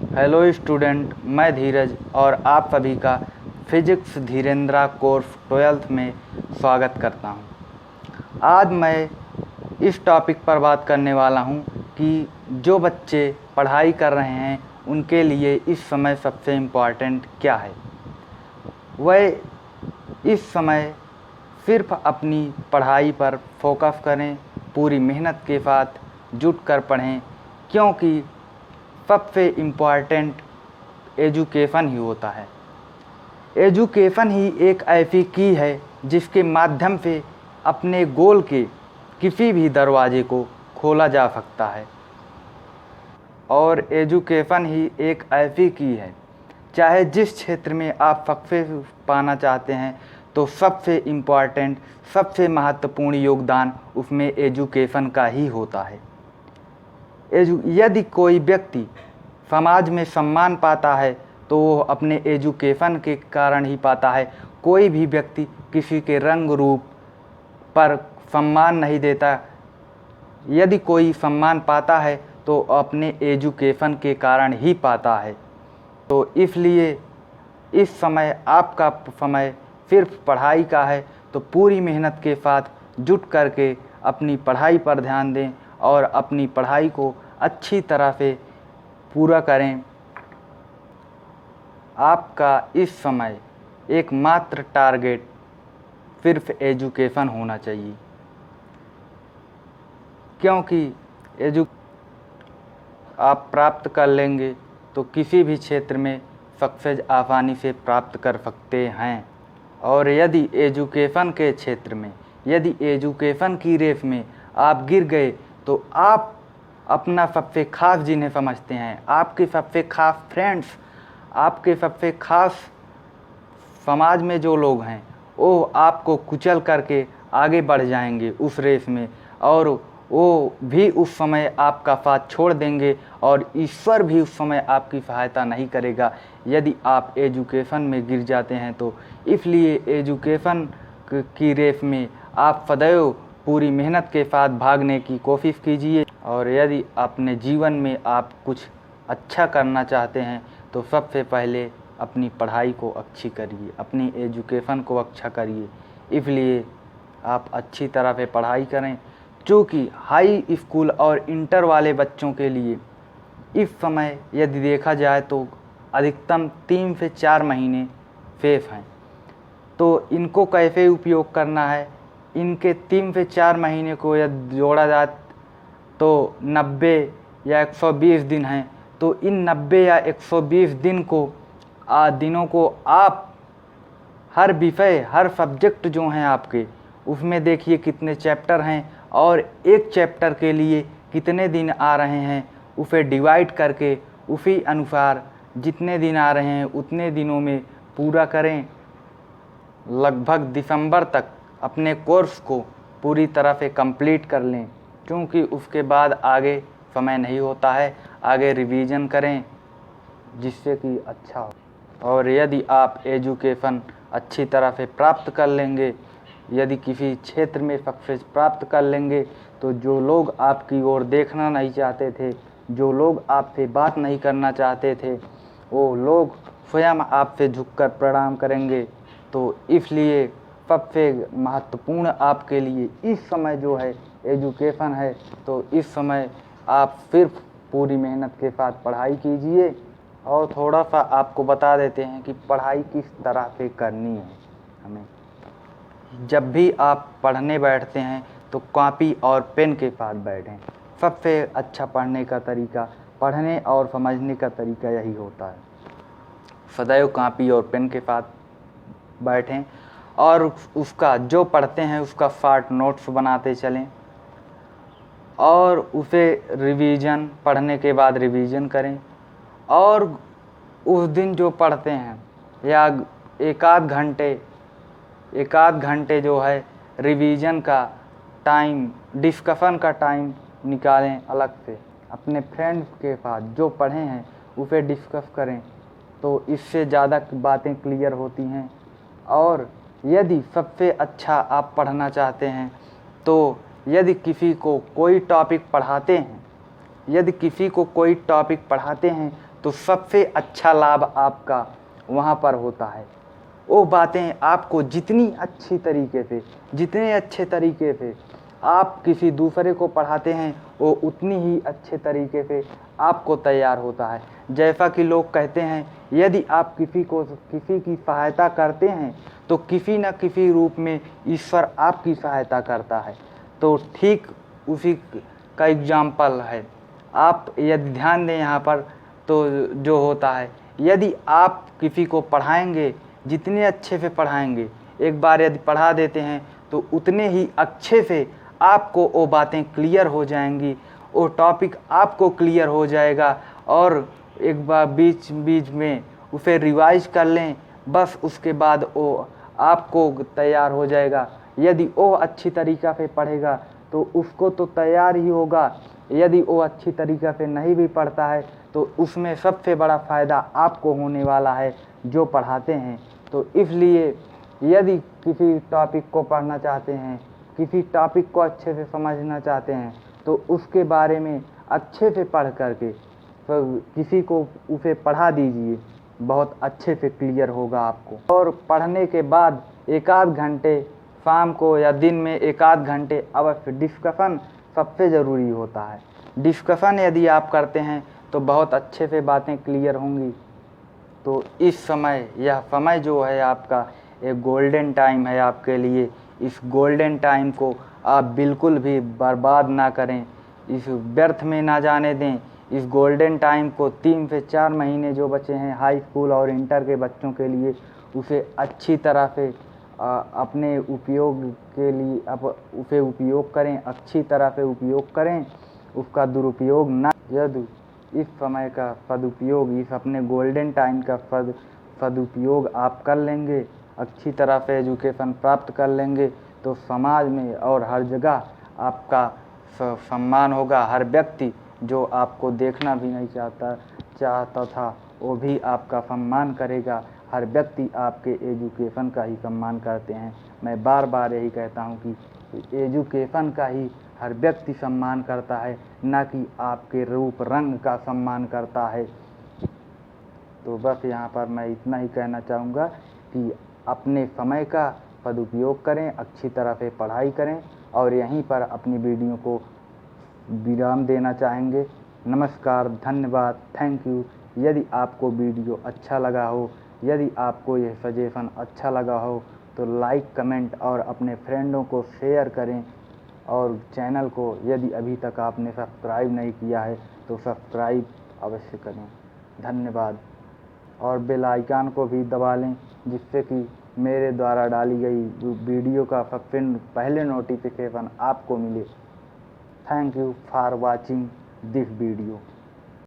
Hello student, मैं धीरज और आप सभी का फिजिक्स धीरेन्द्रा कोर्स 12th में स्वागत करता हूं। आज मैं इस टॉपिक पर बात करने वाला हूं कि जो बच्चे पढ़ाई कर रहे हैं उनके लिए इस समय सबसे इम्पॉर्टेंट क्या है। वह इस समय सिर्फ अपनी पढ़ाई पर फोकस करें, पूरी मेहनत के साथ जुट कर पढ़ें, क्योंकि सबसे इम्पॉर्टेंट एजुकेशन ही होता है। एजुकेशन ही एक ऐसी की है जिसके माध्यम से अपने गोल के किसी भी दरवाजे को खोला जा सकता है। और एजुकेशन ही एक ऐसी की है, चाहे जिस क्षेत्र में आप सक्सेस पाना चाहते हैं तो सबसे इम्पॉर्टेंट, सबसे महत्वपूर्ण योगदान उसमें एजुकेशन का ही होता है। यदि कोई व्यक्ति समाज में सम्मान पाता है तो वो अपने एजुकेशन के कारण ही पाता है। कोई भी व्यक्ति किसी के रंग रूप पर सम्मान नहीं देता। यदि कोई सम्मान पाता है तो अपने एजुकेशन के कारण ही पाता है। तो इसलिए इस समय आपका समय सिर्फ पढ़ाई का है, तो पूरी मेहनत के साथ जुट करके अपनी पढ़ाई पर ध्यान दें और अपनी पढ़ाई को अच्छी तरह से पूरा करें। आपका इस समय एकमात्र टारगेट सिर्फ एजुकेशन होना चाहिए, क्योंकि आप प्राप्त कर लेंगे तो किसी भी क्षेत्र में सक्सेस आसानी से प्राप्त कर सकते हैं। और यदि एजुकेशन के क्षेत्र में, यदि एजुकेशन की रेस में आप गिर गए तो आप अपना सबसे खास जिन्हें समझते हैं, आपके सबसे खास फ्रेंड्स, आपके सबसे खास समाज में जो लोग हैं, वो आपको कुचल करके आगे बढ़ जाएंगे उस रेस में, और वो भी उस समय आपका साथ छोड़ देंगे और ईश्वर भी उस समय आपकी सहायता नहीं करेगा यदि आप एजुकेशन में गिर जाते हैं। तो इसलिए एजुकेशन की रेस में आप सदैव पूरी मेहनत के साथ भागने की कोशिश कीजिए। और यदि अपने जीवन में आप कुछ अच्छा करना चाहते हैं तो सबसे पहले अपनी पढ़ाई को अच्छी करिए, अपनी एजुकेशन को अच्छा करिए। इसलिए आप अच्छी तरह से पढ़ाई करें, क्योंकि हाई स्कूल और इंटर वाले बच्चों के लिए इस समय यदि देखा जाए तो अधिकतम 3 से 4 महीने शेष हैं। तो इनको कैसे उपयोग करना है, इनके 3 से 4 महीने को यदि जोड़ा जाए तो 90 या 120 दिन हैं। तो इन 90 या 120 दिनों को आप हर विषय, हर सब्जेक्ट जो हैं आपके, उसमें देखिए कितने चैप्टर हैं और एक चैप्टर के लिए कितने दिन आ रहे हैं, उसे डिवाइड करके उसी अनुसार जितने दिन आ रहे हैं उतने दिनों में पूरा करें। लगभग दिसंबर तक अपने कोर्स को पूरी तरह से कंप्लीट कर लें, क्योंकि उसके बाद आगे समय नहीं होता है। आगे रिवीजन करें जिससे कि अच्छा हो। और यदि आप एजुकेशन अच्छी तरह से प्राप्त कर लेंगे, यदि किसी क्षेत्र में सक्सेस प्राप्त कर लेंगे, तो जो लोग आपकी ओर देखना नहीं चाहते थे, जो लोग आपसे बात नहीं करना चाहते थे, वो लोग स्वयं आपसे झुककर प्रणाम करेंगे। तो इसलिए सबसे महत्वपूर्ण आपके लिए इस समय जो है एजुकेशन है। तो इस समय आप सिर्फ पूरी मेहनत के साथ पढ़ाई कीजिए। और थोड़ा सा आपको बता देते हैं कि पढ़ाई किस तरह से करनी है हमें। जब भी आप पढ़ने बैठते हैं तो कॉपी और पेन के साथ बैठें। सबसे अच्छा पढ़ने का तरीका, पढ़ने और समझने का तरीका यही होता है। सदैव कॉपी और पेन के साथ बैठें और उसका जो पढ़ते हैं उसका शॉर्ट नोट्स बनाते चलें और उसे रिवीजन, पढ़ने के बाद रिवीजन करें। और उस दिन जो पढ़ते हैं या एक आध घंटे जो है रिवीजन का टाइम, डिस्कशन का टाइम निकालें अलग से। अपने फ्रेंड्स के साथ जो पढ़े हैं उसे डिस्कस करें, तो इससे ज़्यादा बातें क्लियर होती हैं। और यदि सबसे अच्छा आप पढ़ना चाहते हैं तो यदि किसी को कोई टॉपिक पढ़ाते हैं तो सबसे अच्छा लाभ आपका वहाँ पर होता है। वो बातें आपको जितनी अच्छी तरीके से, जितने अच्छे तरीके से आप किसी दूसरे को पढ़ाते हैं, वो उतनी ही अच्छे तरीके से आपको तैयार होता है। जैसा कि लोग कहते हैं, यदि आप किसी की सहायता करते हैं तो किसी न किसी रूप में ईश्वर आपकी सहायता करता है। तो ठीक उसी का एग्जाम्पल है। आप यदि ध्यान दें यहाँ पर, तो जो होता है, यदि आप किसी को पढ़ाएंगे, जितने अच्छे से पढ़ाएंगे, एक बार यदि पढ़ा देते हैं तो उतने ही अच्छे से आपको वो बातें क्लियर हो जाएंगी, वो टॉपिक आपको क्लियर हो जाएगा। और एक बार बीच बीच में उसे रिवाइज कर लें, बस उसके बाद वो आपको तैयार हो जाएगा। यदि वो अच्छी तरीक़ा से पढ़ेगा तो उसको तो तैयार ही होगा। यदि वो अच्छी तरीक़ा से नहीं भी पढ़ता है तो उसमें सबसे बड़ा फ़ायदा आपको होने वाला है जो पढ़ाते हैं। तो इसलिए यदि किसी टॉपिक को पढ़ना चाहते हैं, किसी टॉपिक को अच्छे से समझना चाहते हैं, तो उसके बारे में अच्छे से पढ़ करके किसी को उसे पढ़ा दीजिए, बहुत अच्छे से क्लियर होगा आपको। और पढ़ने के बाद एक आध घंटे शाम को या दिन में एक आध घंटे अवश्य डिस्कशन सबसे ज़रूरी होता है। डिस्कशन यदि आप करते हैं तो बहुत अच्छे से बातें क्लियर होंगी। तो इस समय, यह समय जो है आपका एक गोल्डन टाइम है आपके लिए। इस गोल्डन टाइम को आप बिल्कुल भी बर्बाद ना करें, इस व्यर्थ में ना जाने दें। इस गोल्डन टाइम को 3 से 4 महीने जो बचे हैं हाई स्कूल और इंटर के बच्चों के लिए, उसे अच्छी तरह से अपने उपयोग के लिए उसे उपयोग करें, अच्छी तरह से उपयोग करें, उसका दुरुपयोग ना। यदि इस समय का सदुपयोग, इस अपने गोल्डन टाइम का सदुपयोग आप कर लेंगे, अच्छी तरह से एजुकेशन प्राप्त कर लेंगे, तो समाज में और हर जगह आपका सम्मान होगा। हर व्यक्ति जो आपको देखना भी नहीं चाहता था, वो भी आपका सम्मान करेगा। हर व्यक्ति आपके एजुकेशन का ही सम्मान करते हैं। मैं बार बार यही कहता हूँ कि एजुकेशन का ही हर व्यक्ति सम्मान करता है, ना कि आपके रूप रंग का सम्मान करता है। तो बस यहाँ पर मैं इतना ही कहना चाहूँगा कि अपने समय का सदुपयोग करें, अच्छी तरह से पढ़ाई करें, और यहीं पर अपनी वीडियो को विराम देना चाहेंगे। नमस्कार, धन्यवाद, थैंक यू। यदि आपको वीडियो अच्छा लगा हो, यदि आपको यह सजेशन अच्छा लगा हो, तो लाइक, कमेंट और अपने फ्रेंडों को शेयर करें। और चैनल को यदि अभी तक आपने सब्सक्राइब नहीं किया है तो सब्सक्राइब अवश्य करें। धन्यवाद। और बेल आइकन को भी दबा लें, जिससे कि मेरे द्वारा डाली गई वीडियो का सबसे पहले नोटिफिकेशन आपको मिले। Thank you for watching this video.